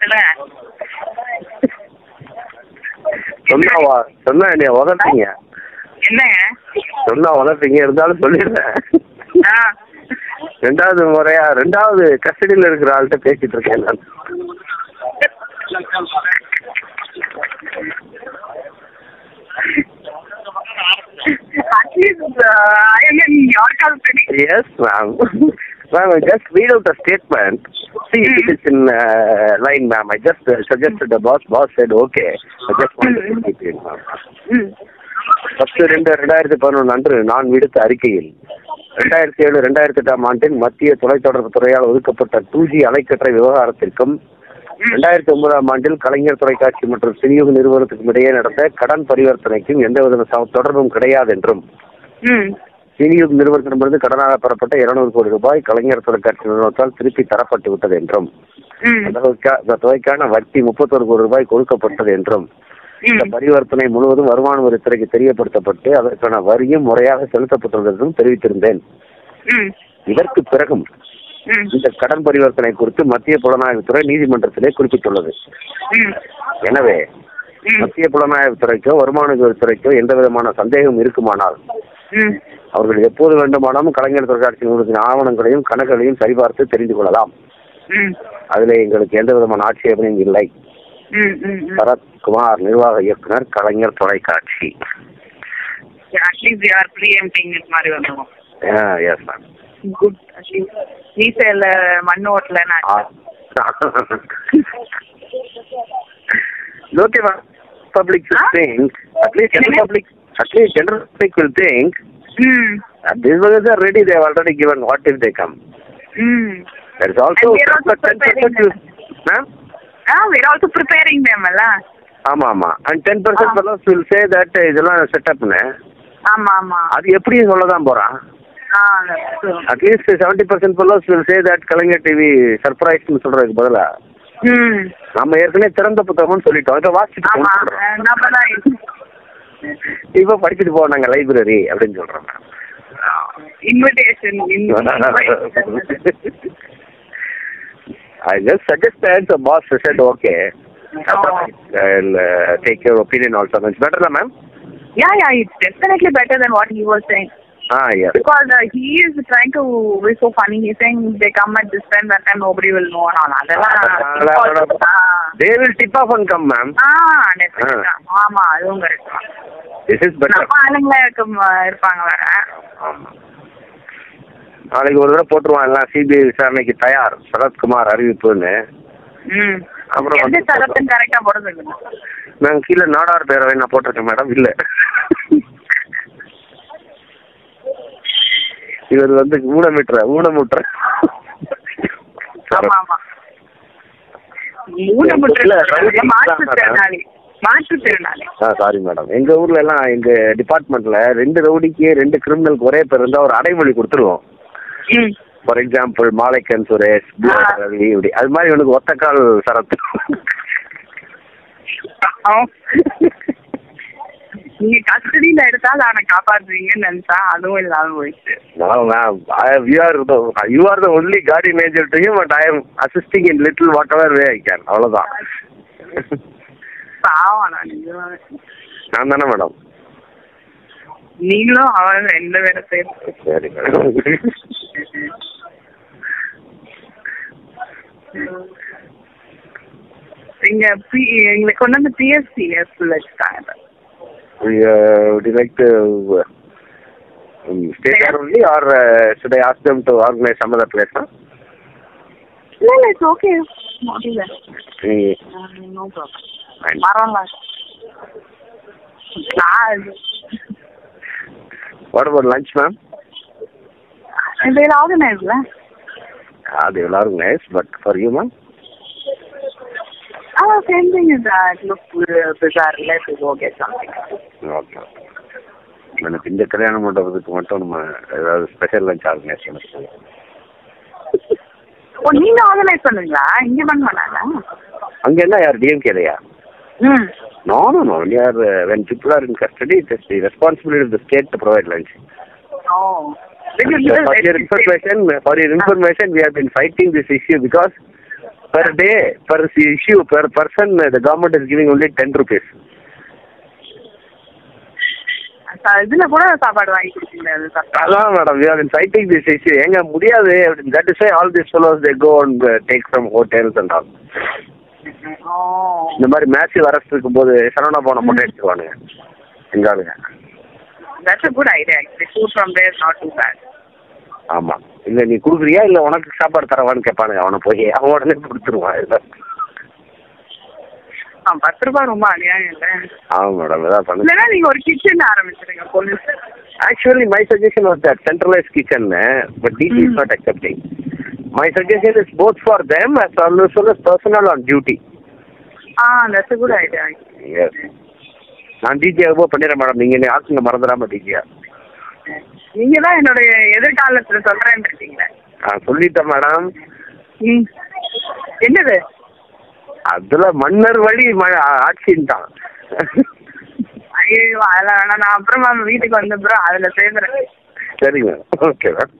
சொல்லுங்க. சொன்னா என்னைய உதப்பீங்க. என்னங்க சொன்னா உதப்பீங்க, இருந்தாலும் சொல்லிடுறேன். ரெண்டாவது கஸ்டடியில் இருக்கிற ஆள்கிட்ட பேசிட்டு இருக்கேன் நான். Yes, ma'am. Ma'am, I just read out the statement. See, it is in line, ma'am. I just suggested the boss. Boss said, okay. I just wanted to keep it, ma'am. 10/2/2011 அன்று நான் விடுத்த அறிக்கையில் 2007-2008 ஆண்டில் மத்திய தொலைத்தொடர்பு துறையால் ஒதுக்கப்பட்ட 2G அலைக்கற்றை விவகாரத்திற்கும் 2009 ஆண்டில் கலைஞர் தொலைக்காட்சி மற்றும் விநியோக நிறுவனத்துக்கும் இடையே நடந்த கடன் பரிவர்த்தனைக்கும் எந்தவித தொடர்பும் கிடையாது என்றும், விநியோக நிறுவனத்திடமிருந்து கடனாக பெறப்பட்ட 200 கோடி ரூபாய் கலைஞர் தொலைக்காட்சி நிறுவனத்தால் திருப்பி தரப்பட்டு விட்டது என்றும், அந்த தொகைக்கான வட்டி 31 கோடி ரூபாய் கொடுக்கப்பட்டது என்றும், இந்த பரிவர்த்தனை முழுவதும் வருமான வரித்துறைக்கு தெரியப்படுத்தப்பட்டு அதற்கான வரியும் முறையாக செலுத்தப்பட்டுள்ளதும் தெரிவித்திருந்தேன். இதற்கு பிறகும் இந்த கடன் பரிவர்த்தனை குறித்து மத்திய புலனாய்வுத்துறை நீதிமன்றத்திலே குறிப்பிட்டுள்ளது. எனவே மத்திய புலனாய்வுத்துறைக்கோ வருமான வரித்துறைக்கோ எந்த விதமான சந்தேகம் இருக்குமானால் அவர்கள் எப்போது வேண்டுமானாலும் கலைஞர் தொலைக்காட்சி நிறுவனத்தின் ஆவணங்களையும் கணக்குகளையும் சரிபார்த்து தெரிந்து கொள்ளலாம். அதில் எங்களுக்கு எந்த விதமான ஆட்சேபனையும் இல்லை. சரத்குமார், நிர்வாக இயக்குனர், கலைஞர் தொலைக்காட்சி. Yes ma'am. குட். நீசைல மண்ணு ஓட்டல okay ma'am. Public will think, at least general public will think that this was already, they have already given, what if they come? There is also 10%. Ma'am? We're also preparing them alla. ஆமா. And 10% fellows will say that இதெல்லாம் setup னு. ஆமா. அது எப்படி சொல்லதான் போறான்? At least 70% fellows will say that Kalaignar TV surprise னு சொல்றதுக்கு பதிலா நம்ம ஏற்கனவே திறந்த புத்தகம்னு சொல்லிட்டோம். இத வாசிச்சுட்டு இப்ப படிச்சுட்டு போனாங்க லைப்ரரி அப்படின்னு சொல்றோம். Invitation. I just suggested, the boss said okay. I'll take your opinion also. It's better, ma'am? Yeah, it's definitely better than what he was saying. Yes. Because he is trying to be so funny. He's saying they come at this time, that time nobody will know and all. They will tip off and come, ma'am. Definitely. ஆமா, அதுவும் correct. This is better. நம்ம ஆளுங்களே இருப்பாங்க வேற. நாளைக்கு ஒரு தடவை போட்டுருவான் எல்லாம் சிபிஐ விசாரணைக்கு தயார், சரத்குமார் அறிவிப்புன்னு. அப்புறம் கரெக்டா போடுறது. நாங்க கீழே நாடார் பேரவை நான் போட்டிருக்கேன் மேடம். இல்ல, இவர் வந்து ஊனமுற்ற சாரி மேடம். எங்க ஊர்ல எல்லாம் எங்க டிபார்ட்மெண்ட்ல 2 ரவுடிக்கு 2 கிரிமினலுக்கு ஒரே பேர் இருந்தா ஒரு அடைமொழி கொடுத்துருவோம். ஃபார் எக்ஸாம்பிள் மாலைக்கன் சுரேஷ், ரவி, இப்படி. அது மாதிரி இவனுக்கு ஒத்தக்கால் சரத். நீங்க கஸ்டடியில எடுத்தாலும் அவனை காப்பாற்றுவீங்கன்னு நினைச்சா அதுவும் இல்லாம போயிடுச்சு. You are the only guardian angel to him, but I am assisting in little whatever way I can. அவ்வளவுதான். நான் தானே மேடம். நீங்களும் அவன் 2 பேரை சேர்த்து. சரி மேடம். எங்களுக்கு கொண்டு வந்து பிஎஸ்சி வச்சுட்டாங்க. Would you like to stay there only, or should I ask them to organize some other place? No, it's okay. Not even. No problem. Maranga. What about lunch, ma'am? They will organize, la. They will organize, but for you, ma'am? Same thing is that. Look, bizarre. Let's go get something. Okay. எனக்கு இந்த கல்யாண மண்டபத்துக்கு மட்டும் நம்ம ஏதாவது special lunch organise பண்ண. நீங்க organise பண்ணுவீங்களா? இங்க பண்ண மாட்டாங்க. அங்க என்ன யார் டிஎம்கேலையா? No. When people are in custody, it is the responsibility of the state to provide lunch. For your information, we have been fighting this issue because per day, per issue, per person, the government is giving only 10 rupees. இதுல கூட சாப்பாடு வாங்கி கொடுத்தீங்க. அதான் madam, we are citing this issue. எங்க முடியாது. That is why all these fellows they go and take from hotels and all. இந்த மாதிரி மேசிவ் அரஸ்ட் இருக்கும்போது சரவணா பவனை மட்டும் எடுத்துக்குவானுங்க எங்க ஆளுங்க. That's a good idea actually. Food from there is not too bad. ஆமா. இல்ல நீ குடுக்குறியா இல்ல உனக்கு சாப்பாடு தரவான்னு கேட்பானுங்க. அவனை போய் அவன் உடனே கொடுத்துருவான். 10 ரூபாய் ரொம்ப அநியாயம் இல்ல. ஆமா மேடம், அதான் பண்ணுங்க. இல்லனா நீங்க ஒரு கிச்சன் ஆரம்பிச்சிருங்க police. Actually my suggestion was that centralized kitchen, but DG is not accepting. My suggestion is both for them as well as personnel on duty. That's a good idea. Yes. நான் டிஜி ஆகபோ பண்ணிடுறேன் madam. நீங்க என்ன ஆக்குங்க மறந்துடாம டிஜியா. நீங்க தான் என்னோட எதிர்காலத்துல சொல்றேன்னு இருக்கீங்களே. சொல்லிட்டேன் மேடம். என்னது? அதுல மன்னர் வழி ஆட்சின்னு தான். ஐயோ அதெல்லாம் வேணாம். நான் அப்புறமா வீட்டுக்கு வந்த அப்புறம் அதுல சேர்ந்துறேன். சரிங்க, ஓகே மேம்.